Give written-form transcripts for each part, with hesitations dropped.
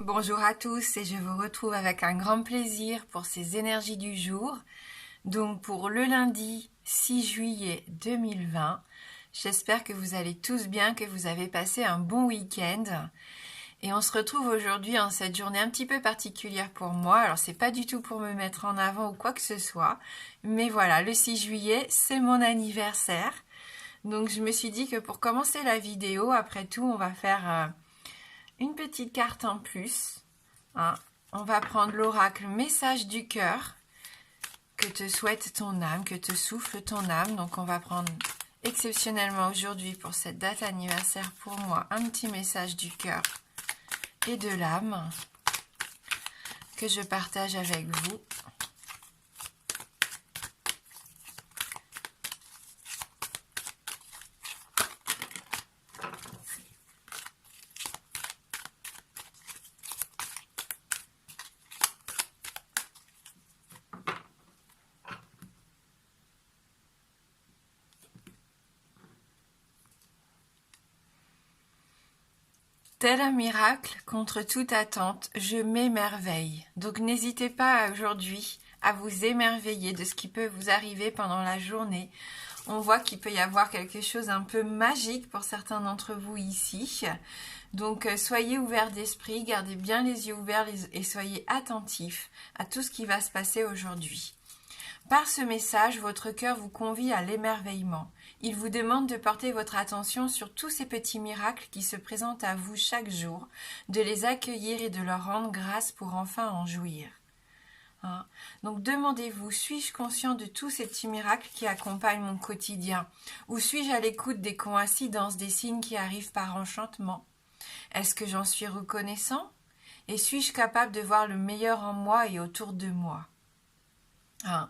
Bonjour à tous et je vous retrouve avec un grand plaisir pour ces énergies du jour. Donc pour le lundi 6 juillet 2020, j'espère que vous allez tous bien, que vous avez passé un bon week-end. Et on se retrouve aujourd'hui en cette journée un petit peu particulière pour moi. Alors c'est pas du tout pour me mettre en avant ou quoi que ce soit, mais voilà, le 6 juillet, c'est mon anniversaire. Donc je me suis dit que pour commencer la vidéo, après tout, on va faire une petite carte en plus. Hein. On va prendre l'oracle message du cœur. Que te souhaite ton âme, que te souffle ton âme. Donc on va prendre exceptionnellement aujourd'hui pour cette date anniversaire pour moi un petit message du cœur et de l'âme que je partage avec vous. Tel un miracle, contre toute attente, je m'émerveille. Donc n'hésitez pas aujourd'hui à vous émerveiller de ce qui peut vous arriver pendant la journée. On voit qu'il peut y avoir quelque chose un peu magique pour certains d'entre vous ici. Donc soyez ouverts d'esprit, gardez bien les yeux ouverts et soyez attentifs à tout ce qui va se passer aujourd'hui. Par ce message, votre cœur vous convie à l'émerveillement. Il vous demande de porter votre attention sur tous ces petits miracles qui se présentent à vous chaque jour, de les accueillir et de leur rendre grâce pour enfin en jouir. Hein? Donc demandez-vous, suis-je conscient de tous ces petits miracles qui accompagnent mon quotidien? Ou suis-je à l'écoute des coïncidences, des signes qui arrivent par enchantement? Est-ce que j'en suis reconnaissant? Et suis-je capable de voir le meilleur en moi et autour de moi? Hein.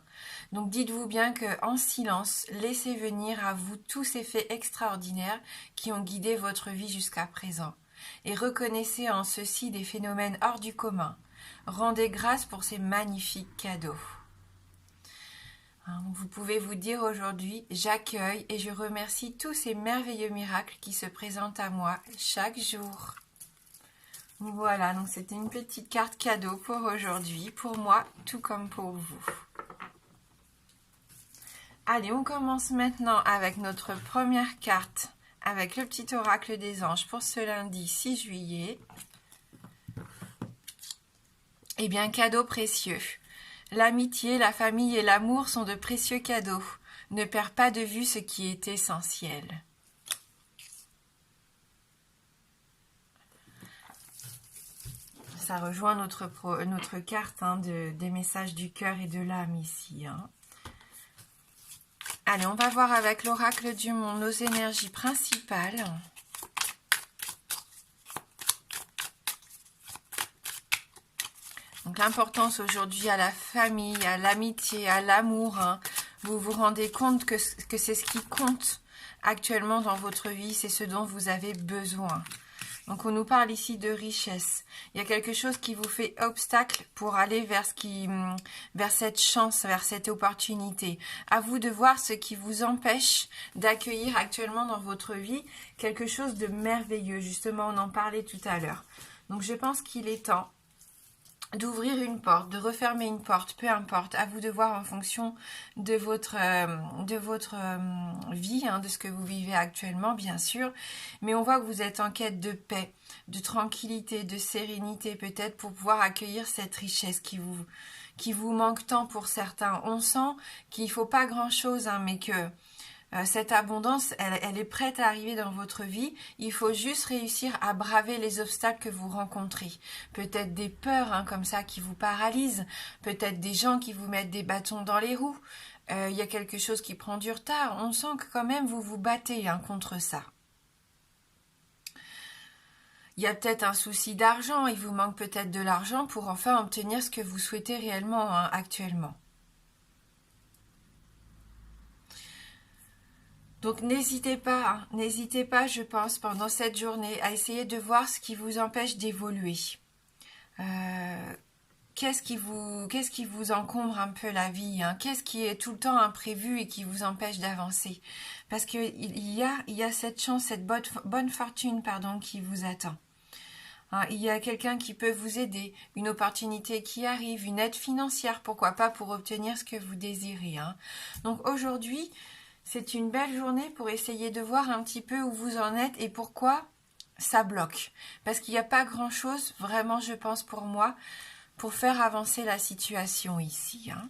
Donc dites-vous bien que en silence, laissez venir à vous tous ces faits extraordinaires qui ont guidé votre vie jusqu'à présent. Et reconnaissez en ceci des phénomènes hors du commun. Rendez grâce pour ces magnifiques cadeaux. Hein, vous pouvez vous dire aujourd'hui, j'accueille et je remercie tous ces merveilleux miracles qui se présentent à moi chaque jour. Voilà, donc c'était une petite carte cadeau pour aujourd'hui, pour moi, tout comme pour vous. Allez, on commence maintenant avec notre première carte, avec le petit oracle des anges pour ce lundi 6 juillet. Eh bien, cadeau précieux. L'amitié, la famille et l'amour sont de précieux cadeaux. Ne perds pas de vue ce qui est essentiel. Ça rejoint notre carte des messages du cœur et de l'âme ici. Hein. Allez, on va voir avec l'oracle du monde nos énergies principales. Donc l'importance aujourd'hui à la famille, à l'amitié, à l'amour. Hein. Vous vous rendez compte que c'est ce qui compte actuellement dans votre vie, c'est ce dont vous avez besoin. Donc on nous parle ici de richesse. Il y a quelque chose qui vous fait obstacle pour aller vers cette chance, vers cette opportunité. À vous de voir ce qui vous empêche d'accueillir actuellement dans votre vie quelque chose de merveilleux. Justement, on en parlait tout à l'heure. Donc je pense qu'il est temps d'ouvrir une porte, de refermer une porte, peu importe, à vous de voir en fonction de votre vie, hein, de ce que vous vivez actuellement, bien sûr, mais on voit que vous êtes en quête de paix, de tranquillité, de sérénité, peut-être pour pouvoir accueillir cette richesse qui vous manque tant pour certains. On sent qu'il ne faut pas grand-chose, hein, mais que cette abondance, elle est prête à arriver dans votre vie. Il faut juste réussir à braver les obstacles que vous rencontrez. Peut-être des peurs hein, comme ça qui vous paralysent. Peut-être des gens qui vous mettent des bâtons dans les roues. Il y a quelque chose qui prend du retard. On sent que quand même vous vous battez hein, contre ça. Il y a peut-être un souci d'argent. Il vous manque peut-être de l'argent pour enfin obtenir ce que vous souhaitez réellement hein, actuellement. Donc n'hésitez pas, je pense, pendant cette journée, à essayer de voir ce qui vous empêche d'évoluer. Qu'est-ce qui vous encombre un peu la vie hein? Qu'est-ce qui est tout le temps imprévu et qui vous empêche d'avancer? Parce qu'il y a cette chance, cette bonne fortune, pardon, qui vous attend. Hein, il y a quelqu'un qui peut vous aider, une opportunité qui arrive, une aide financière, pourquoi pas, pour obtenir ce que vous désirez. Hein. Donc aujourd'hui, c'est une belle journée pour essayer de voir un petit peu où vous en êtes et pourquoi ça bloque. Parce qu'il n'y a pas grand-chose, vraiment, je pense pour moi, pour faire avancer la situation ici. Hein.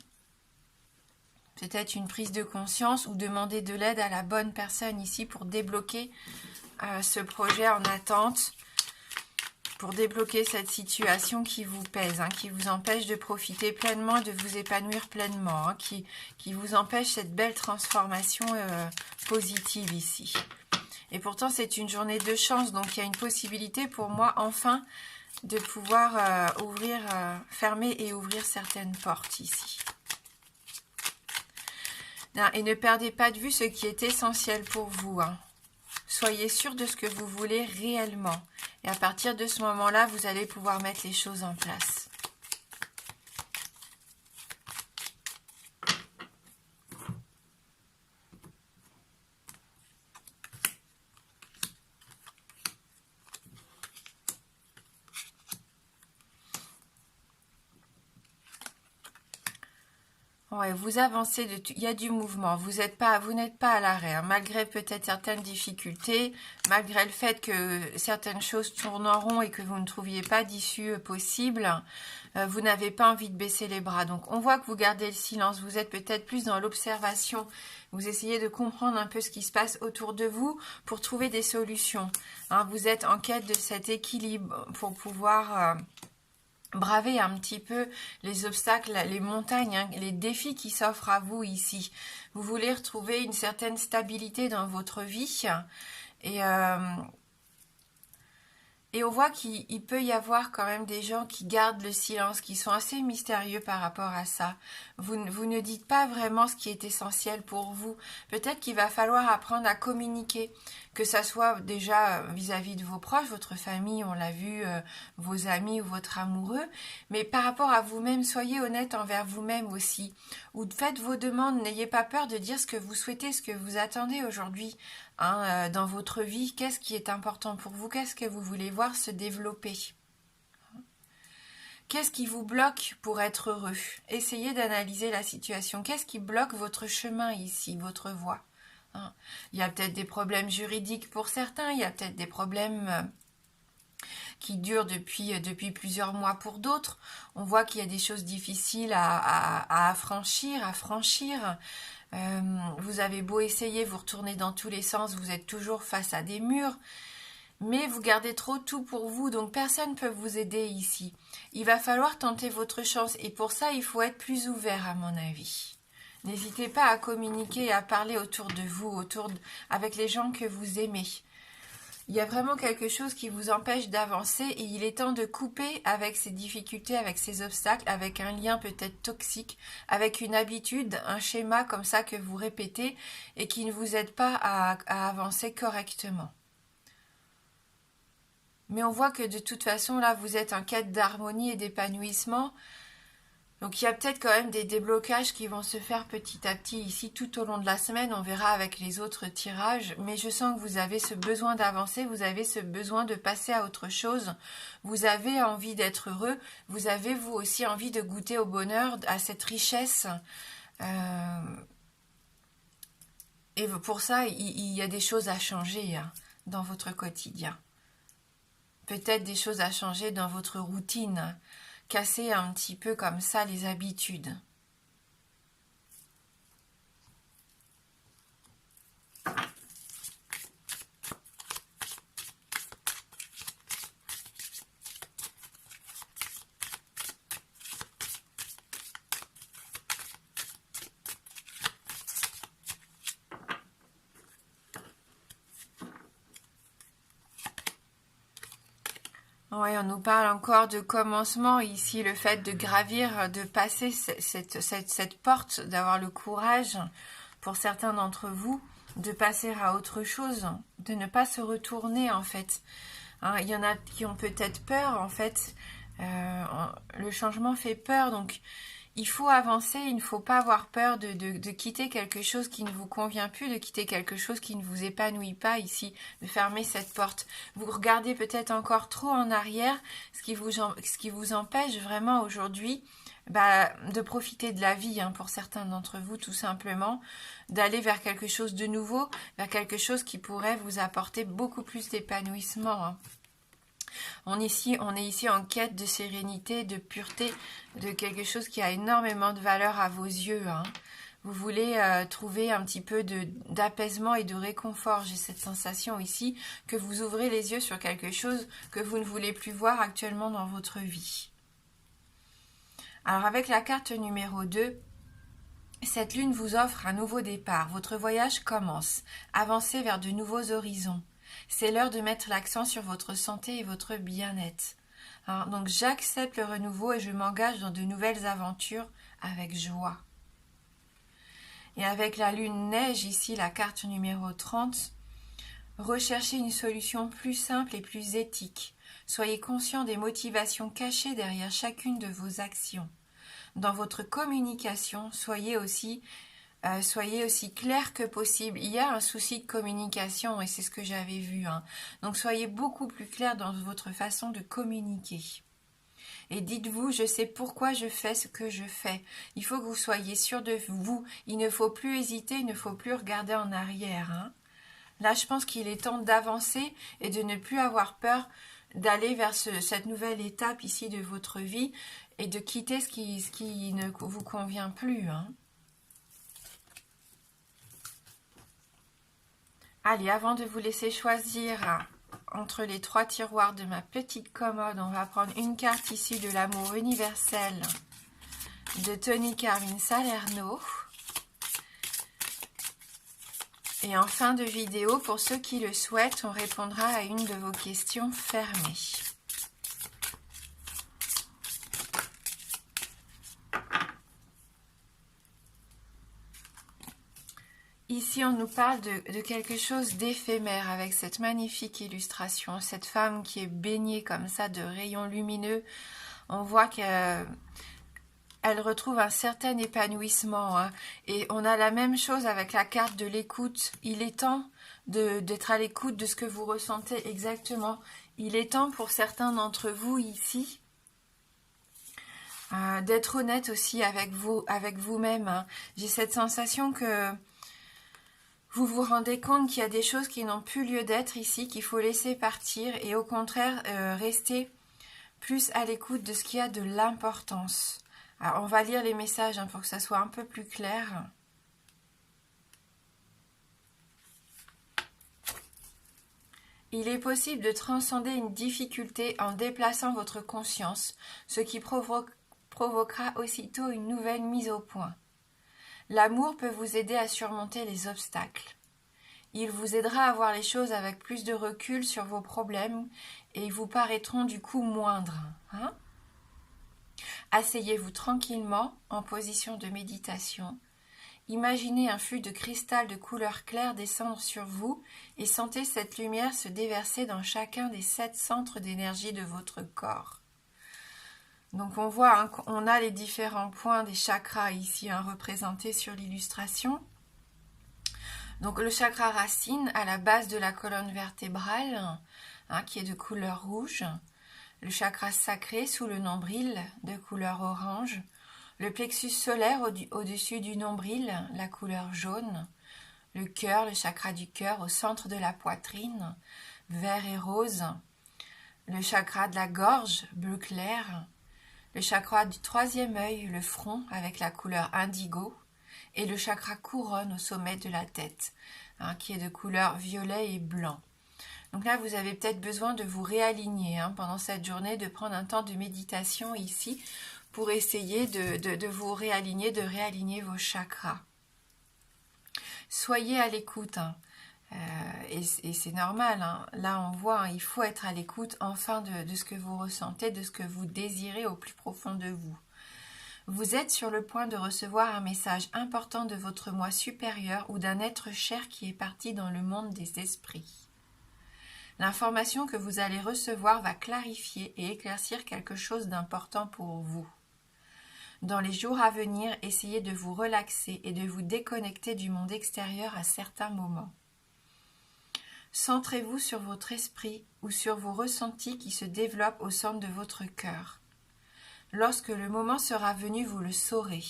Peut-être une prise de conscience ou demander de l'aide à la bonne personne ici pour débloquer ce projet en attente, pour débloquer cette situation qui vous pèse, hein, qui vous empêche de profiter pleinement, de vous épanouir pleinement, hein, qui vous empêche cette belle transformation positive ici. Et pourtant, c'est une journée de chance, donc il y a une possibilité pour moi, enfin, de pouvoir fermer et ouvrir certaines portes ici. Et ne perdez pas de vue ce qui est essentiel pour vous. Hein. Soyez sûr de ce que vous voulez réellement. Et à partir de ce moment-là, vous allez pouvoir mettre les choses en place. Ouais, vous avancez, il y a du mouvement, vous n'êtes pas à l'arrêt, hein, malgré peut-être certaines difficultés, malgré le fait que certaines choses tournent en rond et que vous ne trouviez pas d'issue possible, vous n'avez pas envie de baisser les bras. Donc on voit que vous gardez le silence, vous êtes peut-être plus dans l'observation, vous essayez de comprendre un peu ce qui se passe autour de vous pour trouver des solutions. Hein, vous êtes en quête de cet équilibre pour pouvoir... braver un petit peu les obstacles, les montagnes, hein, les défis qui s'offrent à vous ici. Vous voulez retrouver une certaine stabilité dans votre vie et on voit qu'il peut y avoir quand même des gens qui gardent le silence, qui sont assez mystérieux par rapport à ça. Vous ne dites pas vraiment ce qui est essentiel pour vous. Peut-être qu'il va falloir apprendre à communiquer, que ça soit déjà vis-à-vis de vos proches, votre famille, on l'a vu, vos amis ou votre amoureux, mais par rapport à vous-même, soyez honnête envers vous-même aussi. Ou faites vos demandes, n'ayez pas peur de dire ce que vous souhaitez, ce que vous attendez aujourd'hui. Hein, dans votre vie, qu'est-ce qui est important pour vous? Qu'est-ce que vous voulez voir se développer? Qu'est-ce qui vous bloque pour être heureux? Essayez d'analyser la situation. Qu'est-ce qui bloque votre chemin ici, votre voie? Hein, il y a peut-être des problèmes juridiques pour certains, il y a peut-être des problèmes qui durent depuis plusieurs mois pour d'autres. On voit qu'il y a des choses difficiles à franchir. Vous avez beau essayer, vous retournez dans tous les sens, vous êtes toujours face à des murs, mais vous gardez trop tout pour vous, donc personne ne peut vous aider ici. Il va falloir tenter votre chance, et pour ça, il faut être plus ouvert à mon avis. N'hésitez pas à communiquer et à parler autour de vous, avec les gens que vous aimez. Il y a vraiment quelque chose qui vous empêche d'avancer et il est temps de couper avec ces difficultés, avec ces obstacles, avec un lien peut-être toxique, avec une habitude, un schéma comme ça que vous répétez et qui ne vous aide pas à avancer correctement. Mais on voit que de toute façon, là, vous êtes en quête d'harmonie et d'épanouissement. Donc il y a peut-être quand même des déblocages qui vont se faire petit à petit ici tout au long de la semaine. On verra avec les autres tirages. Mais je sens que vous avez ce besoin d'avancer, vous avez ce besoin de passer à autre chose. Vous avez envie d'être heureux. Vous avez vous aussi envie de goûter au bonheur, à cette richesse. Et pour ça, il y a des choses à changer hein, dans votre quotidien. Peut-être des choses à changer dans votre routine. Casser un petit peu comme ça les habitudes. Oui, on nous parle encore de commencement ici, le fait de gravir, de passer cette porte, d'avoir le courage, pour certains d'entre vous, de passer à autre chose, de ne pas se retourner en fait. Hein, il y en a qui ont peut-être peur en fait, le changement fait peur, donc il faut avancer, il ne faut pas avoir peur de quitter quelque chose qui ne vous convient plus, de quitter quelque chose qui ne vous épanouit pas ici, de fermer cette porte. Vous regardez peut-être encore trop en arrière, ce qui vous empêche vraiment aujourd'hui de profiter de la vie, hein, pour certains d'entre vous, tout simplement, d'aller vers quelque chose de nouveau, vers quelque chose qui pourrait vous apporter beaucoup plus d'épanouissement, hein. On est ici en quête de sérénité, de pureté, de quelque chose qui a énormément de valeur à vos yeux, hein. Vous voulez trouver un petit peu d'apaisement et de réconfort. J'ai cette sensation ici que vous ouvrez les yeux sur quelque chose que vous ne voulez plus voir actuellement dans votre vie. Alors avec la carte numéro 2, cette lune vous offre un nouveau départ. Votre voyage commence. Avancez vers de nouveaux horizons. C'est l'heure de mettre l'accent sur votre santé et votre bien-être. Alors, donc j'accepte le renouveau et je m'engage dans de nouvelles aventures avec joie. Et avec la lune neige, ici la carte numéro 30, recherchez une solution plus simple et plus éthique. Soyez conscient des motivations cachées derrière chacune de vos actions. Dans votre communication, soyez aussi clair que possible. Il y a un souci de communication et c'est ce que j'avais vu, hein. Donc soyez beaucoup plus clair dans votre façon de communiquer. Et dites-vous, je sais pourquoi je fais ce que je fais. Il faut que vous soyez sûr de vous. Il ne faut plus hésiter, il ne faut plus regarder en arrière, hein. Là, je pense qu'il est temps d'avancer et de ne plus avoir peur d'aller vers cette nouvelle étape ici de votre vie et de quitter ce qui ne vous convient plus, hein. Allez, avant de vous laisser choisir entre les 3 tiroirs de ma petite commode, on va prendre une carte issue de l'amour universel de Tony Carmine Salerno. Et en fin de vidéo, pour ceux qui le souhaitent, on répondra à une de vos questions fermées. Ici, on nous parle de quelque chose d'éphémère avec cette magnifique illustration. Cette femme qui est baignée comme ça de rayons lumineux. On voit qu'elle retrouve un certain épanouissement, hein. Et on a la même chose avec la carte de l'écoute. Il est temps d'être à l'écoute de ce que vous ressentez exactement. Il est temps pour certains d'entre vous ici d'être honnête aussi avec vous-même, hein. J'ai cette sensation que vous vous rendez compte qu'il y a des choses qui n'ont plus lieu d'être ici, qu'il faut laisser partir et au contraire rester plus à l'écoute de ce qui a de l'importance. Alors on va lire les messages, hein, pour que ça soit un peu plus clair. Il est possible de transcender une difficulté en déplaçant votre conscience, ce qui provoquera aussitôt une nouvelle mise au point. L'amour peut vous aider à surmonter les obstacles. Il vous aidera à voir les choses avec plus de recul sur vos problèmes et ils vous paraîtront du coup moindres, hein? Asseyez-vous tranquillement en position de méditation. Imaginez un flux de cristal de couleur claire descendre sur vous et sentez cette lumière se déverser dans chacun des 7 centres d'énergie de votre corps. Donc on voit, hein, qu'on a les différents points des chakras ici, hein, représentés sur l'illustration. Donc le chakra racine à la base de la colonne vertébrale, hein, qui est de couleur rouge. Le chakra sacré sous le nombril de couleur orange. Le plexus solaire au-dessus du nombril, la couleur jaune. Le cœur, le chakra du cœur au centre de la poitrine, vert et rose. Le chakra de la gorge, bleu clair. Le chakra du 3e œil, le front, avec la couleur indigo. Et le chakra couronne au sommet de la tête, hein, qui est de couleur violet et blanc. Donc là, vous avez peut-être besoin de vous réaligner, hein, pendant cette journée, de prendre un temps de méditation ici pour essayer de vous réaligner, de réaligner vos chakras. Soyez à l'écoute, hein. Et c'est normal, hein. Là on voit, hein, il faut être à l'écoute enfin de ce que vous ressentez, de ce que vous désirez au plus profond de vous. Vous êtes sur le point de recevoir un message important de votre moi supérieur ou d'un être cher qui est parti dans le monde des esprits. L'information que vous allez recevoir va clarifier et éclaircir quelque chose d'important pour vous. Dans les jours à venir, essayez de vous relaxer et de vous déconnecter du monde extérieur à certains moments. Centrez-vous sur votre esprit ou sur vos ressentis qui se développent au centre de votre cœur. Lorsque le moment sera venu, vous le saurez.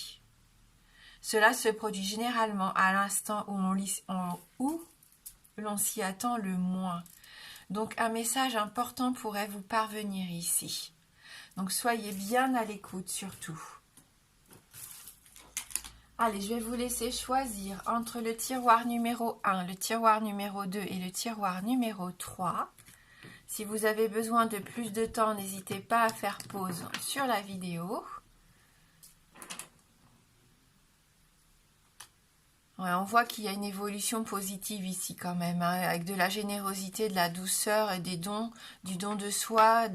Cela se produit généralement à l'instant où l'on s'y attend le moins. Donc un message important pourrait vous parvenir ici. Donc soyez bien à l'écoute surtout. Allez, je vais vous laisser choisir entre le tiroir numéro 1, le tiroir numéro 2 et le tiroir numéro 3. Si vous avez besoin de plus de temps, n'hésitez pas à faire pause sur la vidéo. Ouais, on voit qu'il y a une évolution positive ici quand même, hein, avec de la générosité, de la douceur et des dons, du don de soi.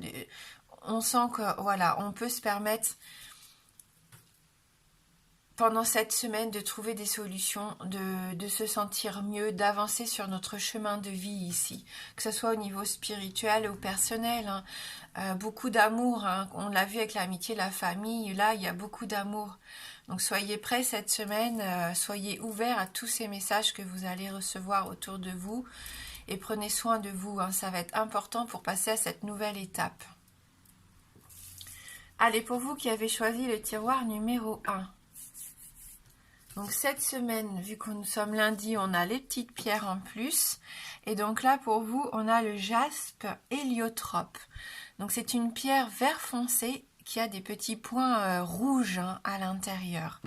On sent que voilà, on peut se permettre pendant cette semaine de trouver des solutions, de se sentir mieux, d'avancer sur notre chemin de vie ici, que ce soit au niveau spirituel ou personnel. Hein. Beaucoup d'amour, hein. On l'a vu avec l'amitié, la famille, là il y a beaucoup d'amour. Donc soyez prêts cette semaine, soyez ouverts à tous ces messages que vous allez recevoir autour de vous et prenez soin de vous, hein. Ça va être important pour passer à cette nouvelle étape. Allez, pour vous qui avez choisi le tiroir numéro 1. Donc cette semaine, vu que nous sommes lundi, on a les petites pierres en plus. Et donc là, pour vous, on a le jaspe héliotrope. Donc c'est une pierre vert foncé qui a des petits points rouges, hein, à l'intérieur.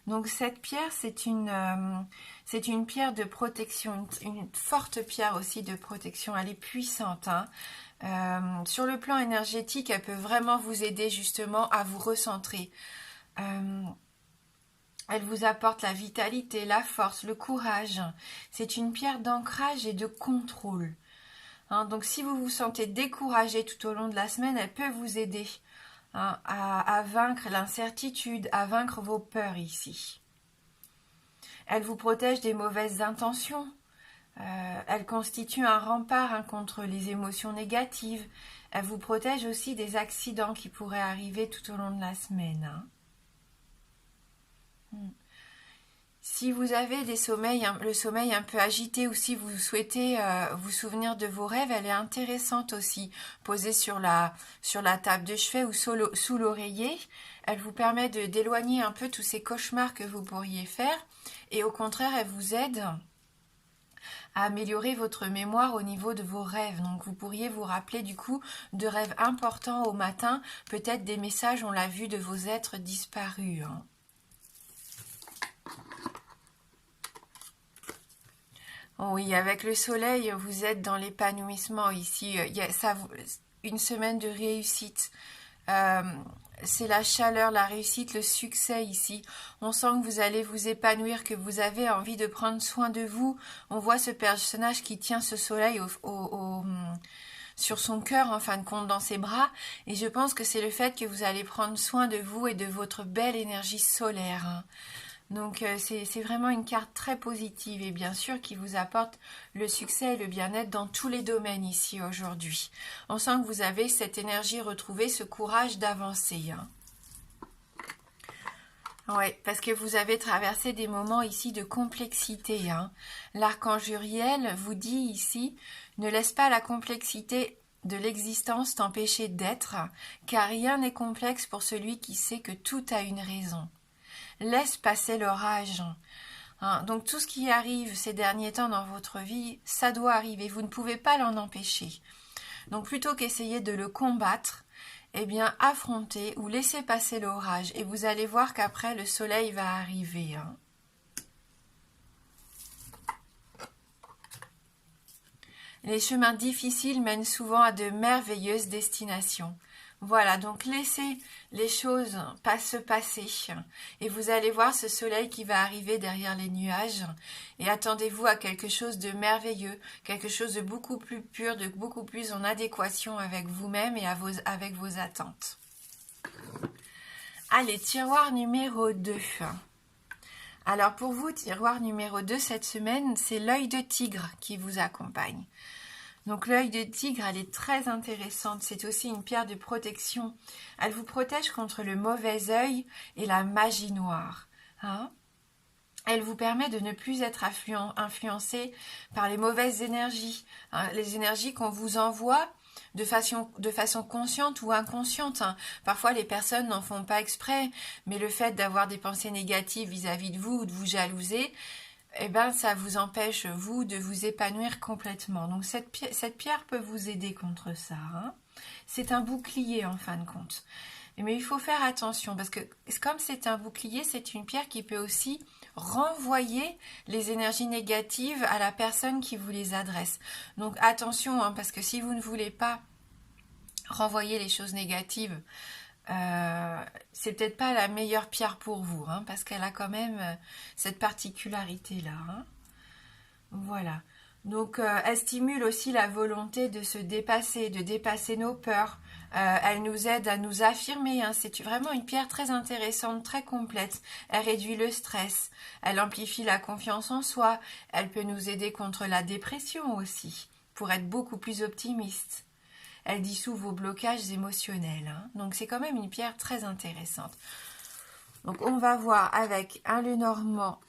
Donc cette pierre, c'est une pierre de protection, une forte pierre aussi de protection. Elle est puissante, hein. Sur le plan énergétique, elle peut vraiment vous aider justement à vous recentrer. Elle vous apporte la vitalité, la force, le courage. C'est une pierre d'ancrage et de contrôle. Hein, donc si vous vous sentez découragé tout au long de la semaine, elle peut vous aider, hein, à vaincre l'incertitude, à vaincre vos peurs ici. Elle vous protège des mauvaises intentions. Elle constitue un rempart, hein, contre les émotions négatives. Elle vous protège aussi des accidents qui pourraient arriver tout au long de la semaine. Hein. Si vous avez le sommeil un peu agité ou si vous souhaitez vous souvenir de vos rêves, elle est intéressante aussi. Posée sur la table de chevet ou sous l'oreiller, elle vous permet d'éloigner un peu tous ces cauchemars que vous pourriez faire. Et au contraire, elle vous aide à améliorer votre mémoire au niveau de vos rêves. Donc vous pourriez vous rappeler du coup de rêves importants au matin, peut-être des messages, on l'a vu, de vos êtres disparus. Hein. Oui, avec le soleil, vous êtes dans l'épanouissement ici. Il y a une semaine de réussite. C'est la chaleur, la réussite, le succès ici. On sent que vous allez vous épanouir, que vous avez envie de prendre soin de vous. On voit ce personnage qui tient ce soleil sur son cœur, en fin de compte, dans ses bras. Et je pense que c'est le fait que vous allez prendre soin de vous et de votre belle énergie solaire. Hein. Donc c'est vraiment une carte très positive et bien sûr qui vous apporte le succès et le bien-être dans tous les domaines ici aujourd'hui. On sent que vous avez cette énergie retrouvée, ce courage d'avancer. Hein. Oui, parce que vous avez traversé des moments ici de complexité. Hein. L'archange Uriel vous dit ici, ne laisse pas la complexité de l'existence t'empêcher d'être, car rien n'est complexe pour celui qui sait que tout a une raison. Laisse passer l'orage. Hein, donc tout ce qui arrive ces derniers temps dans votre vie, ça doit arriver. Vous ne pouvez pas l'en empêcher. Donc plutôt qu'essayer de le combattre, eh bien affrontez ou laissez passer l'orage. Et vous allez voir qu'après le soleil va arriver. Hein. Les chemins difficiles mènent souvent à de merveilleuses destinations. Voilà, donc laissez les choses se passer et vous allez voir ce soleil qui va arriver derrière les nuages et attendez-vous à quelque chose de merveilleux, quelque chose de beaucoup plus pur, de beaucoup plus en adéquation avec vous-même et avec vos attentes. Allez, tiroir numéro 2. Alors pour vous, tiroir numéro 2 cette semaine, c'est l'œil de tigre qui vous accompagne. Donc l'œil de tigre, elle est très intéressante. C'est aussi une pierre de protection. Elle vous protège contre le mauvais œil et la magie noire. Hein? Elle vous permet de ne plus être influencé par les mauvaises énergies, hein, les énergies qu'on vous envoie de façon consciente ou inconsciente. Hein. Parfois, les personnes n'en font pas exprès, mais le fait d'avoir des pensées négatives vis-à-vis de vous ou de vous jalouser, eh ben, ça vous empêche, vous, de vous épanouir complètement. Donc, cette pierre peut vous aider contre ça. Hein. C'est un bouclier, en fin de compte. Mais il faut faire attention, parce que comme c'est un bouclier, c'est une pierre qui peut aussi renvoyer les énergies négatives à la personne qui vous les adresse. Donc attention, hein, parce que si vous ne voulez pas renvoyer les choses négatives, c'est peut-être pas la meilleure pierre pour vous, hein, parce qu'elle a quand même cette particularité-là. Hein. Voilà. Donc elle stimule aussi la volonté de se dépasser, de dépasser nos peurs. Elle nous aide à nous affirmer. Hein. C'est vraiment une pierre très intéressante, très complète. Elle réduit le stress. Elle amplifie la confiance en soi. Elle peut nous aider contre la dépression aussi, pour être beaucoup plus optimiste. Elle dissout vos blocages émotionnels. Hein. Donc c'est quand même une pierre très intéressante. Donc on va voir avec un Lenormand.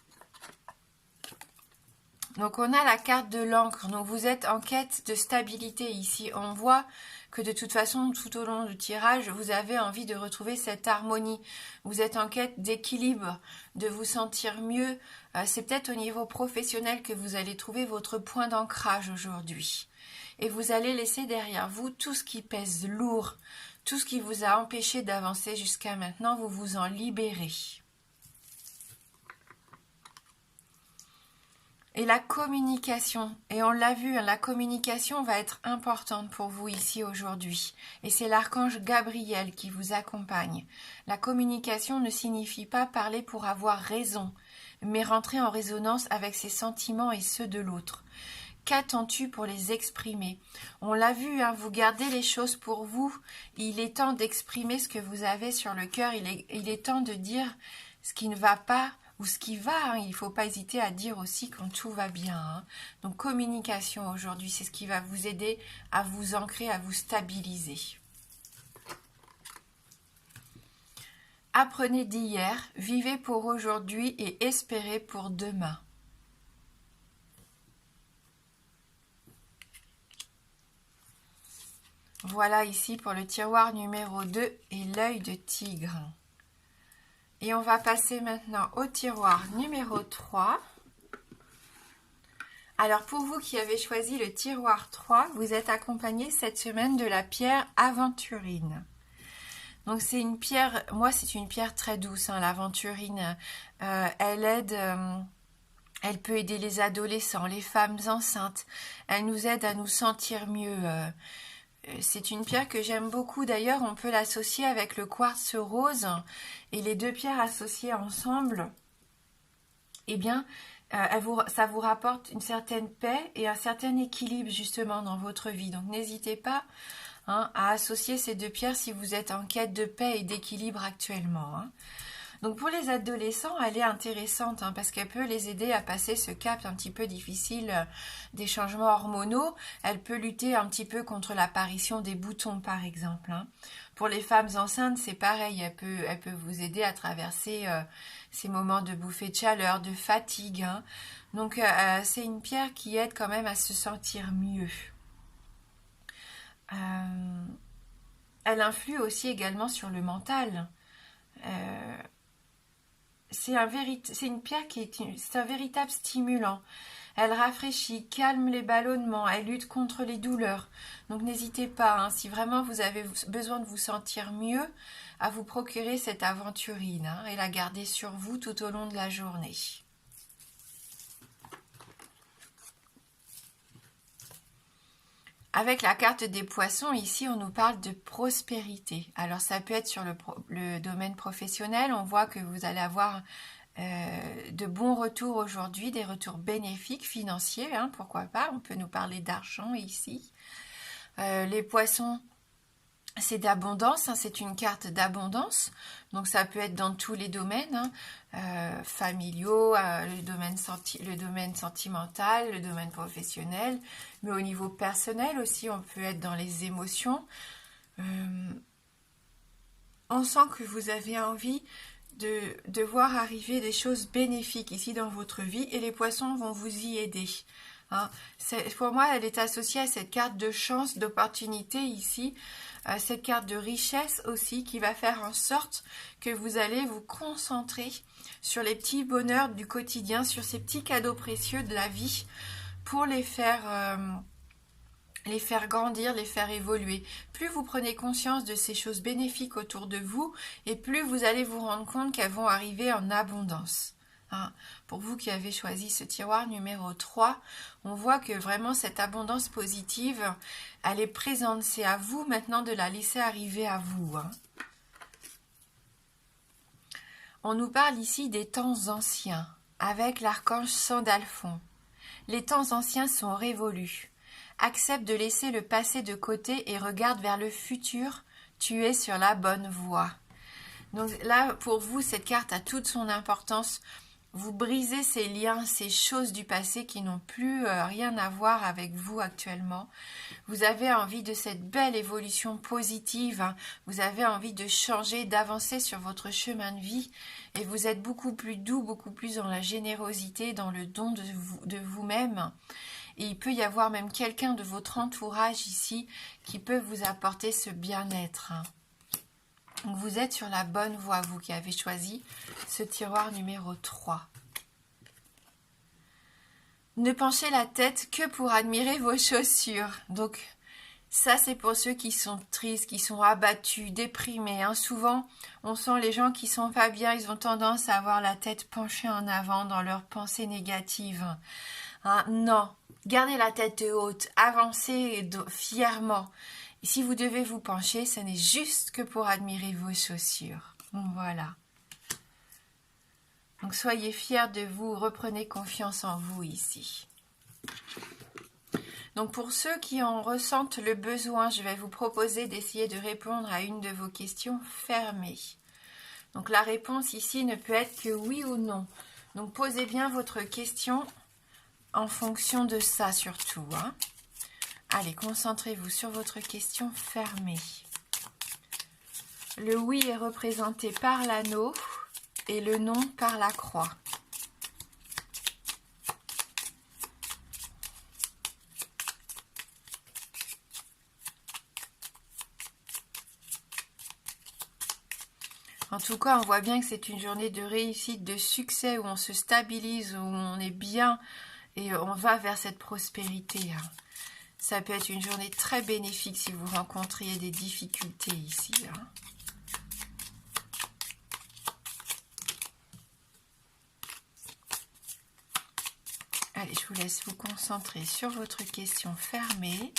Donc on a la carte de l'encre, donc vous êtes en quête de stabilité ici. On voit que de toute façon, tout au long du tirage, vous avez envie de retrouver cette harmonie. Vous êtes en quête d'équilibre, de vous sentir mieux. C'est peut-être au niveau professionnel que vous allez trouver votre point d'ancrage aujourd'hui. Et vous allez laisser derrière vous tout ce qui pèse lourd, tout ce qui vous a empêché d'avancer jusqu'à maintenant, vous vous en libérez. Et la communication, et on l'a vu, la communication va être importante pour vous ici aujourd'hui. Et c'est l'archange Gabriel qui vous accompagne. La communication ne signifie pas parler pour avoir raison, mais rentrer en résonance avec ses sentiments et ceux de l'autre. Qu'attends-tu pour les exprimer? On l'a vu, hein, vous gardez les choses pour vous. Il est temps d'exprimer ce que vous avez sur le cœur. Il est temps de dire ce qui ne va pas, ou ce qui va, hein. Il ne faut pas hésiter à dire aussi quand tout va bien. Hein. Donc communication aujourd'hui, c'est ce qui va vous aider à vous ancrer, à vous stabiliser. Apprenez d'hier, vivez pour aujourd'hui et espérez pour demain. Voilà ici pour le tiroir numéro 2 et l'œil de tigre. Et on va passer maintenant au tiroir numéro 3. Alors pour vous qui avez choisi le tiroir 3, vous êtes accompagné cette semaine de la pierre aventurine. Donc c'est une pierre, moi c'est une pierre très douce, hein, l'aventurine. Elle aide, elle peut aider les adolescents, les femmes enceintes. Elle nous aide à nous sentir mieux. C'est une pierre que j'aime beaucoup. D'ailleurs, on peut l'associer avec le quartz rose. Et les deux pierres associées ensemble, eh bien, ça vous rapporte une certaine paix et un certain équilibre justement dans votre vie. Donc, n'hésitez pas, hein, à associer ces deux pierres si vous êtes en quête de paix et d'équilibre actuellement. Hein. Donc pour les adolescents, elle est intéressante, hein, parce qu'elle peut les aider à passer ce cap un petit peu difficile des changements hormonaux. Elle peut lutter un petit peu contre l'apparition des boutons, par exemple. Hein. Pour les femmes enceintes, c'est pareil. Elle peut vous aider à traverser ces moments de bouffée de chaleur, de fatigue. Hein. Donc c'est une pierre qui aide quand même à se sentir mieux. Elle influe aussi également sur le mental. C'est une pierre c'est un véritable stimulant. Elle rafraîchit, calme les ballonnements, elle lutte contre les douleurs. Donc n'hésitez pas, hein, si vraiment vous avez besoin de vous sentir mieux, à vous procurer cette aventurine, hein, et la garder sur vous tout au long de la journée. Avec la carte des poissons, ici, on nous parle de prospérité. Alors, ça peut être sur le domaine professionnel. On voit que vous allez avoir de bons retours aujourd'hui, des retours bénéfiques, financiers, hein, pourquoi pas. On peut nous parler d'argent ici. Les poissons, c'est d'abondance, hein, c'est une carte d'abondance, donc ça peut être dans tous les domaines, hein, familiaux, le domaine sentimental, le domaine professionnel, mais au niveau personnel aussi, on peut être dans les émotions. On sent que vous avez envie de voir arriver des choses bénéfiques ici dans votre vie et les poissons vont vous y aider. Hein. Pour moi, elle est associée à cette carte de chance, d'opportunité ici, cette carte de richesse aussi qui va faire en sorte que vous allez vous concentrer sur les petits bonheurs du quotidien, sur ces petits cadeaux précieux de la vie pour les faire grandir, les faire évoluer. Plus vous prenez conscience de ces choses bénéfiques autour de vous et plus vous allez vous rendre compte qu'elles vont arriver en abondance. Hein. Pour vous qui avez choisi ce tiroir numéro 3, on voit que vraiment cette abondance positive, elle est présente. C'est à vous maintenant de la laisser arriver à vous. Hein. On nous parle ici des temps anciens, avec l'archange Sandalphon. Les temps anciens sont révolus. Accepte de laisser le passé de côté et regarde vers le futur. Tu es sur la bonne voie. Donc là, pour vous, cette carte a toute son importance. Vous brisez ces liens, ces choses du passé qui n'ont plus rien à voir avec vous actuellement. Vous avez envie de cette belle évolution positive. Hein. Vous avez envie de changer, d'avancer sur votre chemin de vie. Et vous êtes beaucoup plus doux, beaucoup plus dans la générosité, dans le don de vous-même. Et il peut y avoir même quelqu'un de votre entourage ici qui peut vous apporter ce bien-être. Hein. Donc vous êtes sur la bonne voie, vous qui avez choisi ce tiroir numéro 3. Ne penchez la tête que pour admirer vos chaussures. Donc ça, c'est pour ceux qui sont tristes, qui sont abattus, déprimés. Hein. Souvent, on sent les gens qui sont pas bien, ils ont tendance à avoir la tête penchée en avant dans leurs pensées négatives. Hein. Non, gardez la tête haute, avancez fièrement. Et si vous devez vous pencher, ce n'est juste que pour admirer vos chaussures. Voilà. Donc soyez fiers de vous, reprenez confiance en vous ici. Donc pour ceux qui en ressentent le besoin, je vais vous proposer d'essayer de répondre à une de vos questions fermées. Donc la réponse ici ne peut être que oui ou non. Donc posez bien votre question en fonction de ça surtout. Hein. Allez, concentrez-vous sur votre question fermée. Le oui est représenté par l'anneau et le non par la croix. En tout cas, on voit bien que c'est une journée de réussite, de succès, où on se stabilise, où on est bien et on va vers cette prospérité. Hein. Ça peut être une journée très bénéfique si vous rencontriez des difficultés ici. Hein. Allez, je vous laisse vous concentrer sur votre question fermée.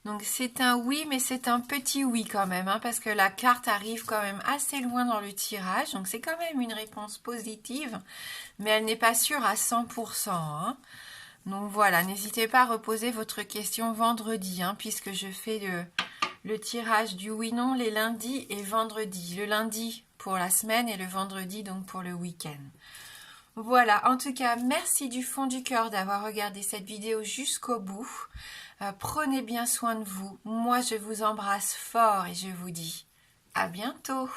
Donc c'est un oui, mais c'est un petit oui quand même, hein, parce que la carte arrive quand même assez loin dans le tirage. Donc c'est quand même une réponse positive, mais elle n'est pas sûre à 100%. Hein. Donc voilà, n'hésitez pas à reposer votre question vendredi, hein, puisque je fais le tirage du oui-non les lundis et vendredis. Le lundi pour la semaine et le vendredi donc pour le week-end. Voilà, en tout cas, merci du fond du cœur d'avoir regardé cette vidéo jusqu'au bout. Prenez bien soin de vous. Moi, je vous embrasse fort et je vous dis à bientôt.